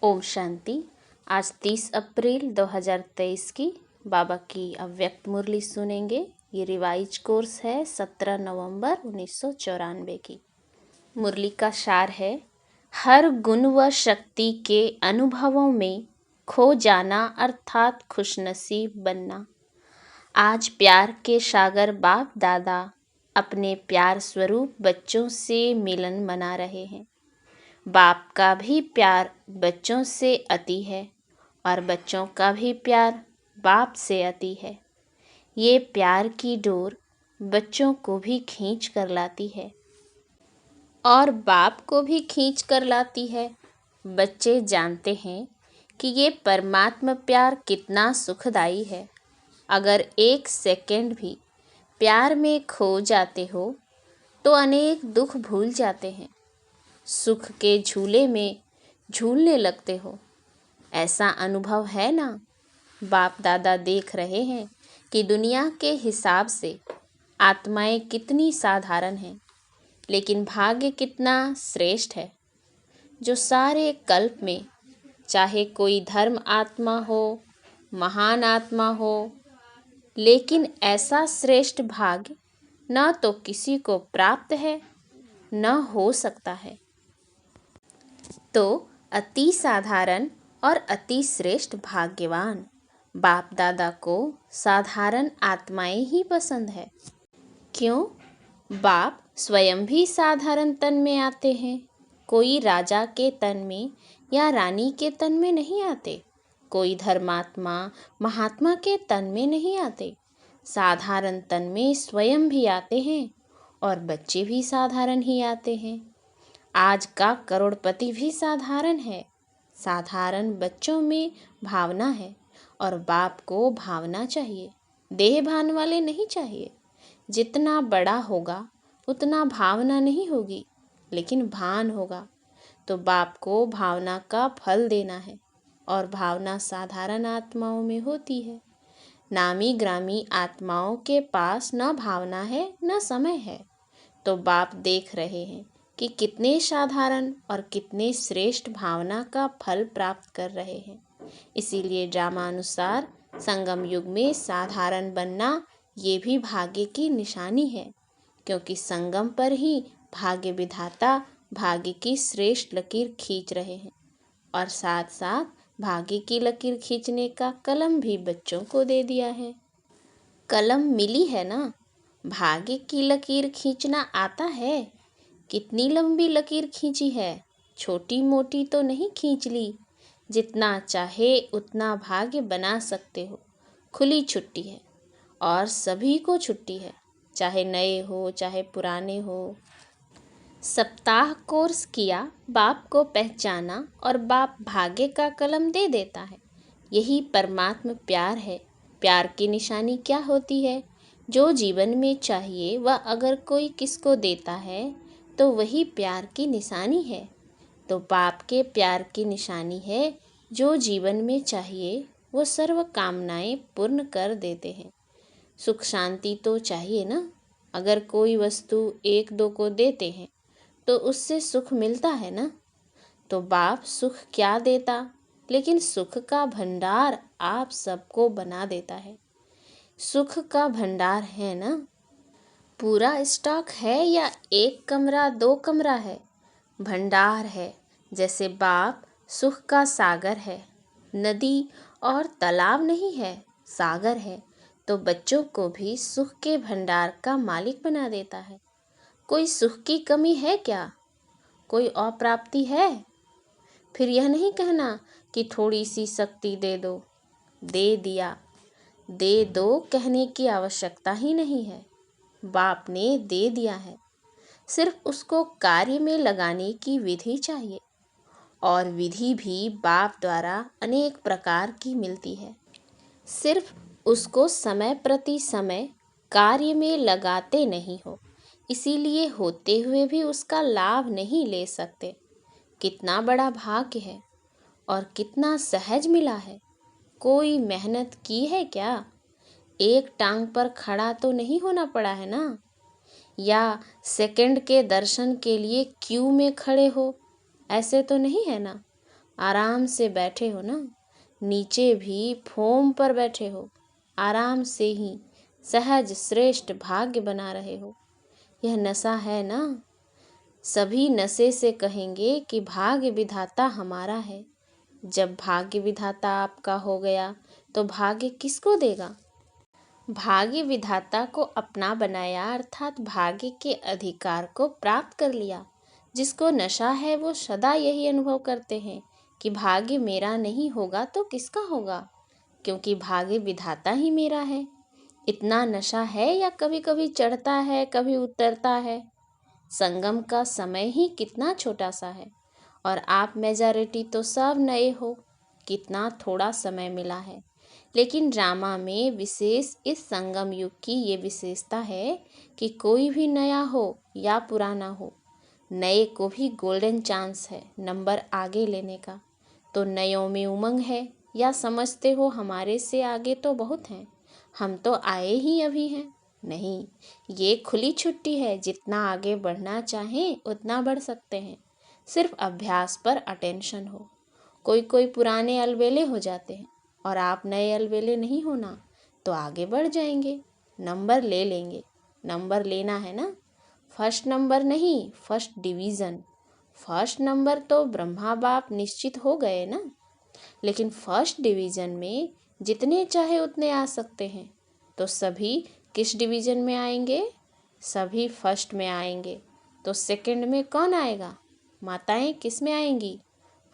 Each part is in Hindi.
ओम शांति। आज 30 अप्रैल 2023 की बाबा की अव्यक्त मुरली सुनेंगे। ये रिवाइज कोर्स है 17 नवंबर 1994 की। मुरली का सार है, हर गुण व शक्ति के अनुभवों में खो जाना अर्थात खुशनसीब बनना। आज प्यार के सागर बाप दादा अपने प्यार स्वरूप बच्चों से मिलन मना रहे हैं। बाप का भी प्यार बच्चों से अति है और बच्चों का भी प्यार बाप से अति है। ये प्यार की डोर बच्चों को भी खींच कर लाती है और बाप को भी खींच कर लाती है। बच्चे जानते हैं कि ये परमात्मा प्यार कितना सुखदाई है। अगर एक सेकंड भी प्यार में खो जाते हो तो अनेक दुख भूल जाते हैं। सुख के झूले में झूलने लगते हो। ऐसा अनुभव है ना। बाप दादा देख रहे हैं कि दुनिया के हिसाब से आत्माएं कितनी साधारण हैं, लेकिन भाग्य कितना श्रेष्ठ है। जो सारे कल्प में चाहे कोई धर्म आत्मा हो, महान आत्मा हो, लेकिन ऐसा श्रेष्ठ भाग्य न तो किसी को प्राप्त है न हो सकता है। तो अति साधारण और अति श्रेष्ठ भाग्यवान बाप दादा को साधारण आत्माएं ही पसंद है। क्यों? बाप स्वयं भी साधारण तन में आते हैं। कोई राजा के तन में या रानी के तन में नहीं आते। कोई धर्मात्मा महात्मा के तन में नहीं आते। साधारण तन में स्वयं भी आते हैं और बच्चे भी साधारण ही आते हैं। आज का करोड़पति भी साधारण है। साधारण बच्चों में भावना है और बाप को भावना चाहिए। देह भान वाले नहीं चाहिए। जितना बड़ा होगा उतना भावना नहीं होगी, लेकिन भान होगा। तो बाप को भावना का फल देना है और भावना साधारण आत्माओं में होती है। नामी ग्रामी आत्माओं के पास न भावना है न समय है। तो बाप देख रहे हैं कि कितने साधारण और कितने श्रेष्ठ भावना का फल प्राप्त कर रहे हैं। इसीलिए ड्रामानुसार संगम युग में साधारण बनना ये भी भाग्य की निशानी है, क्योंकि संगम पर ही भाग्य विधाता भाग्य की श्रेष्ठ लकीर खींच रहे हैं और साथ साथ भाग्य की लकीर खींचने का कलम भी बच्चों को दे दिया है। कलम मिली है ना। भाग्य की लकीर खींचना आता है। कितनी लंबी लकीर खींची है। छोटी मोटी तो नहीं खींच ली। जितना चाहे उतना भाग्य बना सकते हो। खुली छुट्टी है और सभी को छुट्टी है, चाहे नए हो चाहे पुराने हो। सप्ताह कोर्स किया, बाप को पहचाना और बाप भाग्य का कलम दे देता है। यही परमात्मा प्यार है। प्यार की निशानी क्या होती है? जो जीवन में चाहिए वह अगर कोई किसको देता है तो वही प्यार की निशानी है। तो बाप के प्यार की निशानी है, जो जीवन में चाहिए वो सर्व कामनाएं पूर्ण कर देते हैं। सुख शांति तो चाहिए ना। अगर कोई वस्तु एक दो को देते हैं तो उससे सुख मिलता है ना। तो बाप सुख क्या देता, लेकिन सुख का भंडार आप सबको बना देता है। सुख का भंडार है ना। पूरा स्टॉक है या एक कमरा दो कमरा है? भंडार है। जैसे बाप सुख का सागर है। नदी और तालाब नहीं है, सागर है। तो बच्चों को भी सुख के भंडार का मालिक बना देता है। कोई सुख की कमी है क्या? कोई अप्राप्ति है? फिर यह नहीं कहना कि थोड़ी सी शक्ति दे दो। दे दिया। दे दो कहने की आवश्यकता ही नहीं है। बाप ने दे दिया है। सिर्फ उसको कार्य में लगाने की विधि चाहिए, और विधि भी बाप द्वारा अनेक प्रकार की मिलती है। सिर्फ उसको समय प्रति समय कार्य में लगाते नहीं हो, इसीलिए होते हुए भी उसका लाभ नहीं ले सकते। कितना बड़ा भाग्य है और कितना सहज मिला है। कोई मेहनत की है क्या? एक टांग पर खड़ा तो नहीं होना पड़ा है ना। या सेकंड के दर्शन के लिए क्यू में खड़े हो, ऐसे तो नहीं है ना। आराम से बैठे हो ना, नीचे भी फोम पर बैठे हो, आराम से ही सहज श्रेष्ठ भाग्य बना रहे हो। यह नशा है ना। सभी नशे से कहेंगे कि भाग्य विधाता हमारा है। जब भाग्य विधाता आपका हो गया तो भाग्य किसको देगा? भाग्य विधाता को अपना बनाया, अर्थात भाग्य के अधिकार को प्राप्त कर लिया। जिसको नशा है वो सदा यही अनुभव करते हैं कि भाग्य मेरा नहीं होगा तो किसका होगा, क्योंकि भाग्य विधाता ही मेरा है। इतना नशा है या कभी कभी चढ़ता है कभी उतरता है। संगम का समय ही कितना छोटा सा है और आप मेजॉरिटी तो सब नए हो। कितना थोड़ा समय मिला है, लेकिन ड्रामा में विशेष इस संगम युग की ये विशेषता है कि कोई भी नया हो या पुराना हो, नए को भी गोल्डन चांस है नंबर आगे लेने का। तो नयों में उमंग है या समझते हो हमारे से आगे तो बहुत हैं, हम तो आए ही अभी हैं? नहीं, ये खुली छुट्टी है। जितना आगे बढ़ना चाहें उतना बढ़ सकते हैं, सिर्फ अभ्यास पर अटेंशन हो। कोई कोई पुराने अलबेले हो जाते हैं और आप नए अलबेले नहीं होना तो आगे बढ़ जाएंगे, नंबर ले लेंगे। नंबर लेना है ना, फर्स्ट नंबर नहीं, फर्स्ट डिवीज़न। फर्स्ट नंबर तो ब्रह्मा बाप निश्चित हो गए ना, लेकिन फर्स्ट डिवीज़न में जितने चाहे उतने आ सकते हैं। तो सभी किस डिवीज़न में आएंगे? सभी फर्स्ट में आएंगे। तो सेकंड में कौन आएगा? माताएं किस में आएंगी?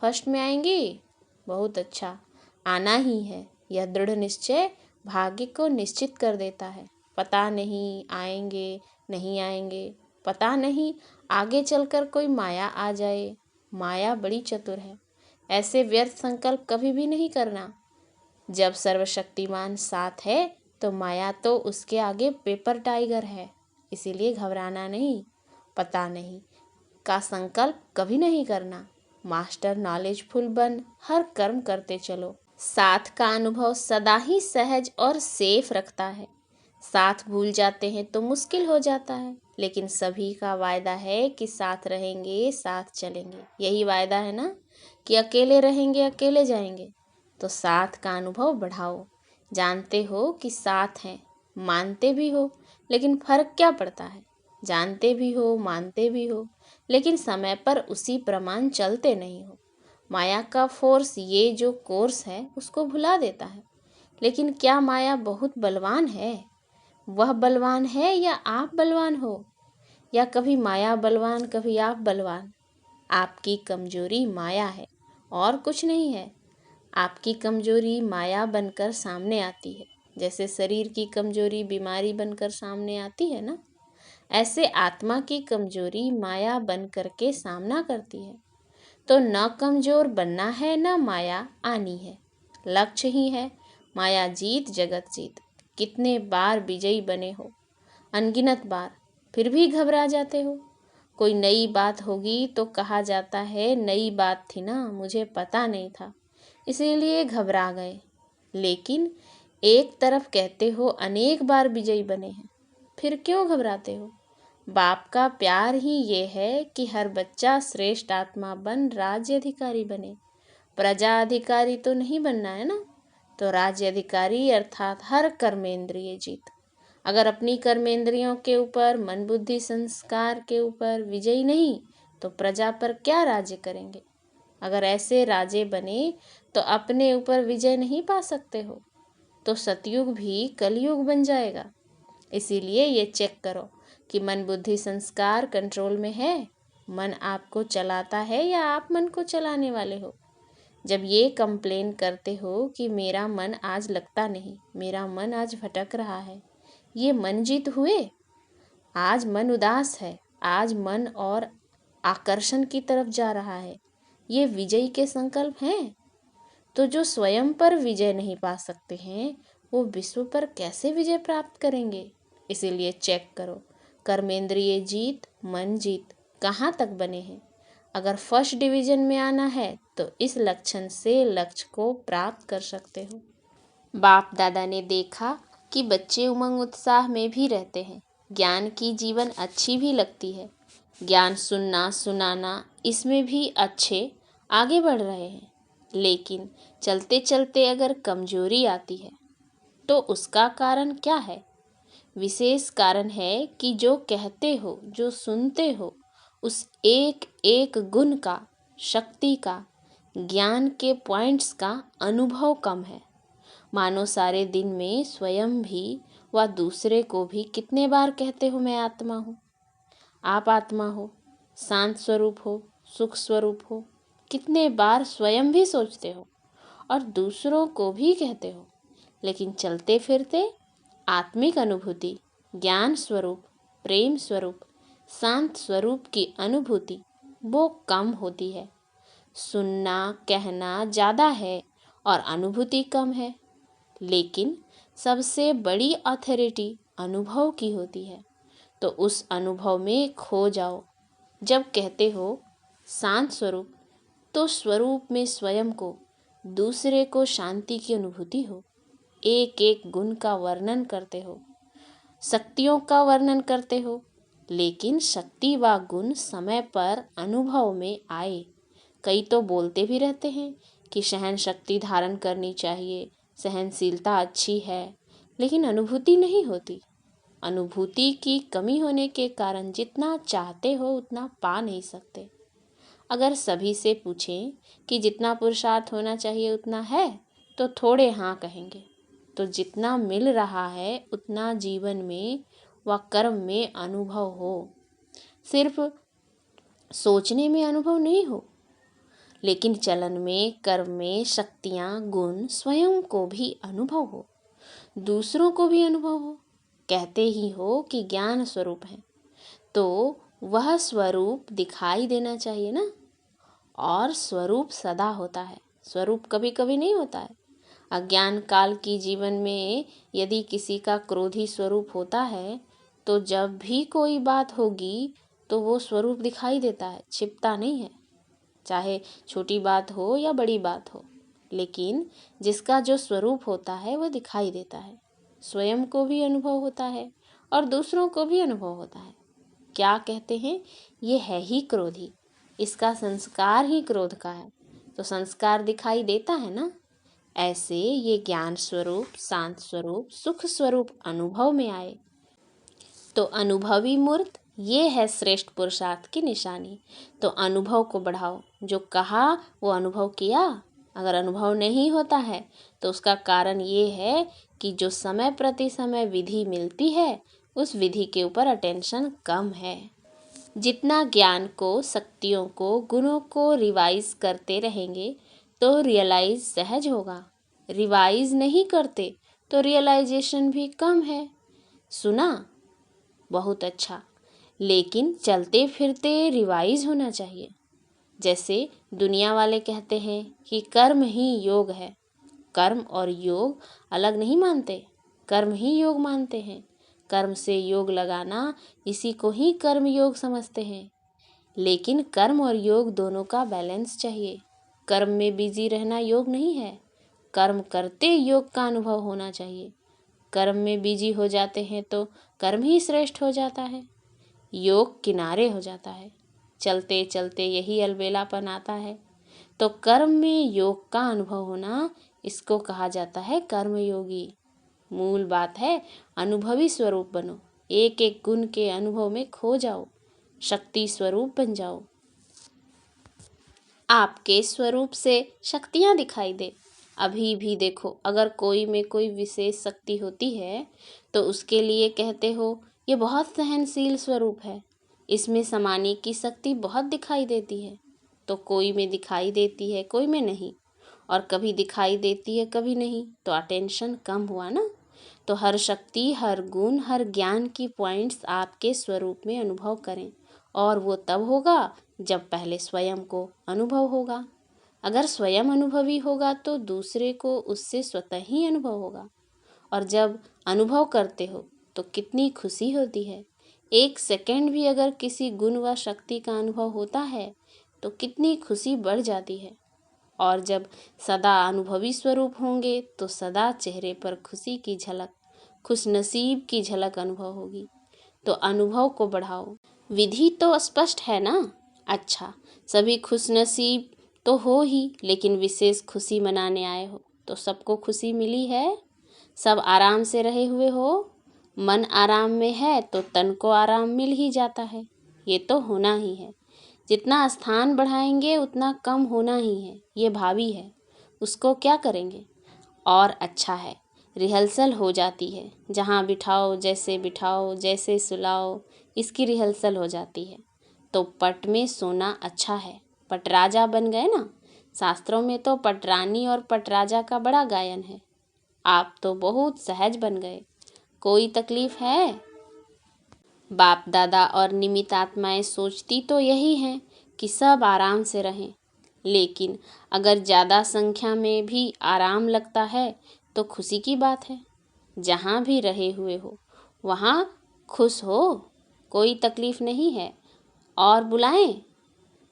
फर्स्ट में आएंगी। बहुत अच्छा, आना ही है। यह दृढ़ निश्चय भाग्य को निश्चित कर देता है। पता नहीं आएंगे नहीं आएंगे, पता नहीं आगे चलकर कोई माया आ जाए। माया बड़ी चतुर है, ऐसे व्यर्थ संकल्प कभी भी नहीं करना। जब सर्वशक्तिमान साथ है तो माया तो उसके आगे पेपर टाइगर है। इसीलिए घबराना नहीं, पता नहीं का संकल्प कभी नहीं करना। मास्टर नॉलेजफुल बन हर कर्म करते चलो। साथ का अनुभव सदा ही सहज और सेफ रखता है। साथ भूल जाते हैं तो मुश्किल हो जाता है, लेकिन सभी का वायदा है कि साथ रहेंगे साथ चलेंगे। यही वायदा है ना कि अकेले रहेंगे अकेले जाएंगे। तो साथ का अनुभव बढ़ाओ। जानते हो कि साथ हैं, मानते भी हो, लेकिन फर्क क्या पड़ता है? जानते भी हो मानते भी हो, लेकिन समय पर उसी प्रमाण चलते नहीं हो। माया का फोर्स ये जो कोर्स है उसको भुला देता है। लेकिन क्या माया बहुत बलवान है? वह बलवान है या आप बलवान हो? या कभी माया बलवान कभी आप बलवान? आपकी कमजोरी माया है और कुछ नहीं है। आपकी कमजोरी माया बनकर सामने आती है। जैसे शरीर की कमजोरी बीमारी बनकर सामने आती है ना, ऐसे आत्मा की कमजोरी माया बन करके सामना करती है। तो न कमजोर बनना है न माया आनी है, लक्ष्य ही है माया जीत जगत जीत। कितने बार विजयी बने हो, अनगिनत बार, फिर भी घबरा जाते हो। कोई नई बात होगी तो कहा जाता है नई बात थी ना, मुझे पता नहीं था इसीलिए घबरा गए। लेकिन एक तरफ कहते हो अनेक बार विजयी बने हैं, फिर क्यों घबराते हो? बाप का प्यार ही ये है कि हर बच्चा श्रेष्ठ आत्मा बन राज्य अधिकारी बने। प्रजा अधिकारी तो नहीं बनना है ना। तो राज्य अधिकारी अर्थात हर कर्मेंद्रिय जीत। अगर अपनी कर्मेंद्रियों के ऊपर मन बुद्धि संस्कार के ऊपर विजयी नहीं तो प्रजा पर क्या राज्य करेंगे? अगर ऐसे राजे बने तो अपने ऊपर विजय नहीं पा सकते हो तो सतयुग भी कलयुग बन जाएगा। इसीलिए ये चेक करो कि मन बुद्धि संस्कार कंट्रोल में है। मन आपको चलाता है या आप मन को चलाने वाले हो? जब ये कंप्लेन करते हो कि मेरा मन आज लगता नहीं, मेरा मन आज भटक रहा है, ये मन जीत हुए? आज मन उदास है, आज मन और आकर्षण की तरफ जा रहा है, ये विजय के संकल्प हैं। तो जो स्वयं पर विजय नहीं पा सकते हैं वो विश्व पर कैसे विजय प्राप्त करेंगे? इसीलिए चेक करो कर्मेंद्रिय जीत मन जीत कहाँ तक बने हैं। अगर फर्स्ट डिवीजन में आना है तो इस लक्षण से लक्ष्य को प्राप्त कर सकते हो। बाप दादा ने देखा कि बच्चे उमंग उत्साह में भी रहते हैं, ज्ञान की जीवन अच्छी भी लगती है, ज्ञान सुनना सुनाना इसमें भी अच्छे आगे बढ़ रहे हैं। लेकिन चलते चलते अगर कमजोरी आती है तो उसका कारण क्या है? विशेष कारण है कि जो कहते हो, जो सुनते हो, उस एक एक गुण का, शक्ति का, ज्ञान के पॉइंट्स का अनुभव कम है। मानो सारे दिन में स्वयं भी व दूसरे को भी कितने बार कहते हो मैं आत्मा हूँ, आप आत्मा हो, शांत स्वरूप हो, सुख स्वरूप हो। कितने बार स्वयं भी सोचते हो और दूसरों को भी कहते हो, लेकिन चलते फिरते आत्मिक अनुभूति, ज्ञान स्वरूप, प्रेम स्वरूप, शांत स्वरूप की अनुभूति वो कम होती है। सुनना कहना ज़्यादा है और अनुभूति कम है। लेकिन सबसे बड़ी अथॉरिटी अनुभव की होती है, तो उस अनुभव में खो जाओ। जब कहते हो शांत स्वरूप, तो स्वरूप में स्वयं को, दूसरे को शांति की अनुभूति हो। एक एक गुण का वर्णन करते हो, शक्तियों का वर्णन करते हो, लेकिन शक्ति व गुण समय पर अनुभव में आए। कई तो बोलते भी रहते हैं कि सहन शक्ति धारण करनी चाहिए, सहनशीलता अच्छी है, लेकिन अनुभूति नहीं होती। अनुभूति की कमी होने के कारण जितना चाहते हो उतना पा नहीं सकते। अगर सभी से पूछें कि जितना पुरुषार्थ होना चाहिए उतना है, तो थोड़े हाँ कहेंगे। तो जितना मिल रहा है उतना जीवन में व कर्म में अनुभव हो। सिर्फ सोचने में अनुभव नहीं हो, लेकिन चलन में, कर्म में, शक्तियाँ, गुण स्वयं को भी अनुभव हो, दूसरों को भी अनुभव हो। कहते ही हो कि ज्ञान स्वरूप है, तो वह स्वरूप दिखाई देना चाहिए ना। और स्वरूप सदा होता है, स्वरूप कभी कभी नहीं होता है। अज्ञान काल की जीवन में यदि किसी का क्रोधी स्वरूप होता है, तो जब भी कोई बात होगी तो वो स्वरूप दिखाई देता है, छिपता नहीं है। चाहे छोटी बात हो या बड़ी बात हो, लेकिन जिसका जो स्वरूप होता है वह दिखाई देता है। स्वयं को भी अनुभव होता है और दूसरों को भी अनुभव होता है। क्या कहते हैं, ये है ही क्रोधी, इसका संस्कार ही क्रोध का है, तो संस्कार दिखाई देता है ना। ऐसे ये ज्ञान स्वरूप, शांत स्वरूप, सुख स्वरूप अनुभव में आए, तो अनुभवी मूर्त ये है श्रेष्ठ पुरुषार्थ की निशानी। तो अनुभव को बढ़ाओ। जो कहा वो अनुभव किया। अगर अनुभव नहीं होता है तो उसका कारण ये है कि जो समय प्रति समय विधि मिलती है उस विधि के ऊपर अटेंशन कम है। जितना ज्ञान को, शक्तियों को, गुणों को रिवाइज करते रहेंगे तो रियलाइज सहज होगा। रिवाइज नहीं करते तो रियलाइजेशन भी कम है। सुना बहुत अच्छा, लेकिन चलते फिरते रिवाइज होना चाहिए। जैसे दुनिया वाले कहते हैं कि कर्म ही योग है। कर्म और योग अलग नहीं मानते, कर्म ही योग मानते हैं। कर्म से योग लगाना, इसी को ही कर्म योग समझते हैं। लेकिन कर्म और योग दोनों का बैलेंस चाहिए। कर्म में बिजी रहना योग नहीं है। कर्म करते योग का अनुभव होना चाहिए। कर्म में बिजी हो जाते हैं तो कर्म ही श्रेष्ठ हो जाता है, योग किनारे हो जाता है। चलते चलते यही अलबेलापन आता है। तो कर्म में योग का अनुभव होना, इसको कहा जाता है कर्मयोगी। मूल बात है अनुभवी स्वरूप बनो। एक एक गुण के अनुभव में खो जाओ, शक्ति स्वरूप बन जाओ। आपके स्वरूप से शक्तियाँ दिखाई दे। अभी भी देखो, अगर कोई में कोई विशेष शक्ति होती है तो उसके लिए कहते हो ये बहुत सहनशील स्वरूप है, इसमें समाने की शक्ति बहुत दिखाई देती है। तो कोई में दिखाई देती है, कोई में नहीं, और कभी दिखाई देती है कभी नहीं, तो अटेंशन कम हुआ ना। तो हर शक्ति, हर गुण, हर ज्ञान की पॉइंट्स आपके स्वरूप में अनुभव करें, और वो तब होगा जब पहले स्वयं को अनुभव होगा। अगर स्वयं अनुभवी होगा तो दूसरे को उससे स्वतः ही अनुभव होगा। और जब अनुभव करते हो तो कितनी खुशी होती है। एक सेकंड भी अगर किसी गुण व शक्ति का अनुभव होता है तो कितनी खुशी बढ़ जाती है। और जब सदा अनुभवी स्वरूप होंगे तो सदा चेहरे पर खुशी की झलक, खुशनसीब की झलक अनुभव होगी। तो अनुभव को बढ़ाओ। विधि तो स्पष्ट है ना। अच्छा, सभी खुशनसीब तो हो ही, लेकिन विशेष खुशी मनाने आए हो तो सबको खुशी मिली है। सब आराम से रहे हुए हो, मन आराम में है तो तन को आराम मिल ही जाता है। ये तो होना ही है। जितना स्थान बढ़ाएंगे उतना कम होना ही है। ये भावी है, उसको क्या करेंगे। और अच्छा है, रिहर्सल हो जाती है। जहाँ बिठाओ, जैसे सुलाओ, इसकी रिहर्सल हो जाती है। तो पट में सोना अच्छा है। पटराजा बन गए ना। शास्त्रों में तो पटरानी और पटराजा का बड़ा गायन है। आप तो बहुत सहज बन गए। कोई तकलीफ है? बाप दादा और निमित्त आत्माएं सोचती तो यही हैं कि सब आराम से रहें। लेकिन अगर ज़्यादा संख्या में भी आराम लगता है तो खुशी की बात है। जहाँ भी रहे हुए हो वहाँ खुश हो, कोई तकलीफ नहीं है। और बुलाएं?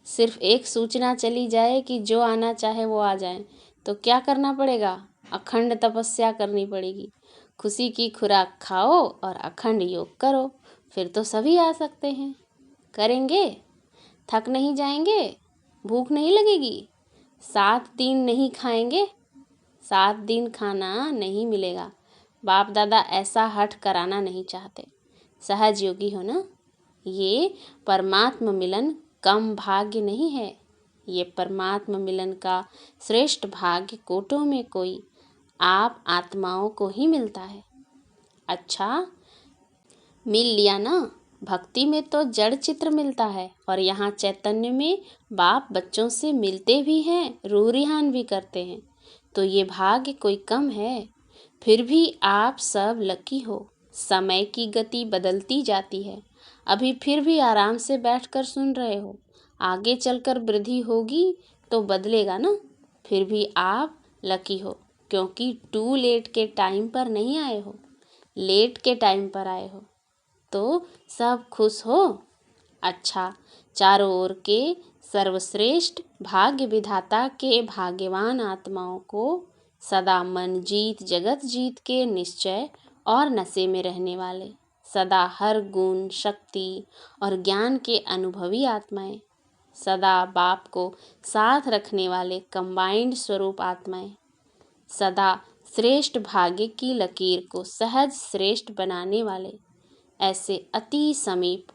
सिर्फ एक सूचना चली जाए कि जो आना चाहे वो आ जाए तो क्या करना पड़ेगा? अखंड तपस्या करनी पड़ेगी। खुशी की खुराक खाओ और अखंड योग करो, फिर तो सभी आ सकते हैं। करेंगे? थक नहीं जाएंगे? भूख नहीं लगेगी? 7 दिन नहीं खाएंगे? 7 दिन खाना नहीं मिलेगा। बाप दादा ऐसा हठ कराना नहीं चाहते। सहज योगी हो ना। ये परमात्म मिलन कम भाग्य नहीं है। ये परमात्म मिलन का श्रेष्ठ भाग्य कोटों में कोई आप आत्माओं को ही मिलता है। अच्छा, मिल लिया ना। भक्ति में तो जड़ चित्र मिलता है और यहाँ चैतन्य में बाप बच्चों से मिलते भी हैं, रूह रिहान भी करते हैं। तो ये भाग्य कोई कम है। फिर भी आप सब लकी हो। समय की गति बदलती जाती है। अभी फिर भी आराम से बैठकर सुन रहे हो। आगे चलकर वृद्धि होगी तो बदलेगा ना। फिर भी आप लकी हो, क्योंकि टू लेट के टाइम पर नहीं आए हो, लेट के टाइम पर आए हो। तो सब खुश हो। अच्छा, चारों ओर के सर्वश्रेष्ठ भाग्य विधाता के भाग्यवान आत्माओं को सदा मन जीत जगत जीत के निश्चय और नशे में रहने वाले, सदा हर गुण शक्ति और ज्ञान के अनुभवी आत्माएं, सदा बाप को साथ रखने वाले कंबाइंड स्वरूप आत्माएं, सदा श्रेष्ठ भाग्य की लकीर को सहज श्रेष्ठ बनाने वाले ऐसे अति समीप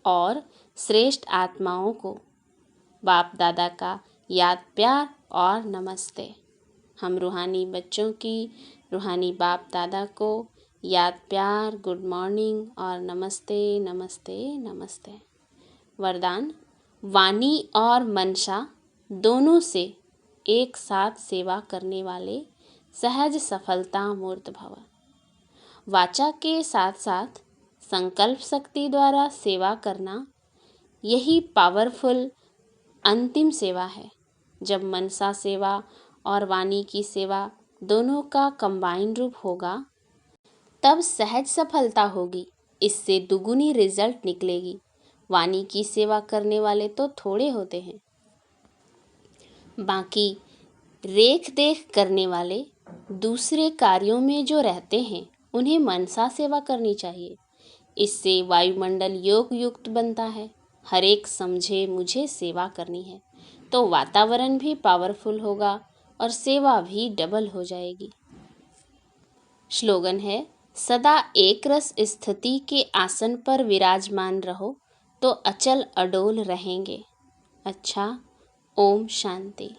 और श्रेष्ठ आत्माओं को बाप दादा का याद प्यार और नमस्ते। हम रूहानी बच्चों की रूहानी बाप दादा को याद प्यार, गुड मॉर्निंग और नमस्ते नमस्ते नमस्ते। वरदान, वाणी और मनसा दोनों से एक साथ सेवा करने वाले सहज सफलता मूर्त भव। वाचा के साथ साथ संकल्प शक्ति द्वारा सेवा करना, यही पावरफुल अंतिम सेवा है। जब मनसा सेवा और वाणी की सेवा दोनों का कंबाइन रूप होगा तब सहज सफलता होगी। इससे दुगुनी रिजल्ट निकलेगी। वाणी की सेवा करने वाले तो थोड़े होते हैं, बाकी रेख देख करने वाले दूसरे कार्यों में जो रहते हैं उन्हें मनसा सेवा करनी चाहिए। इससे वायुमंडल योग युक्त बनता है। हर एक समझे मुझे सेवा करनी है तो वातावरण भी पावरफुल होगा और सेवा भी डबल हो जाएगी। स्लोगन है, सदा एक रस स्थिति के आसन पर विराजमान रहो तो अचल अडोल रहेंगे। अच्छा, ओम शांति।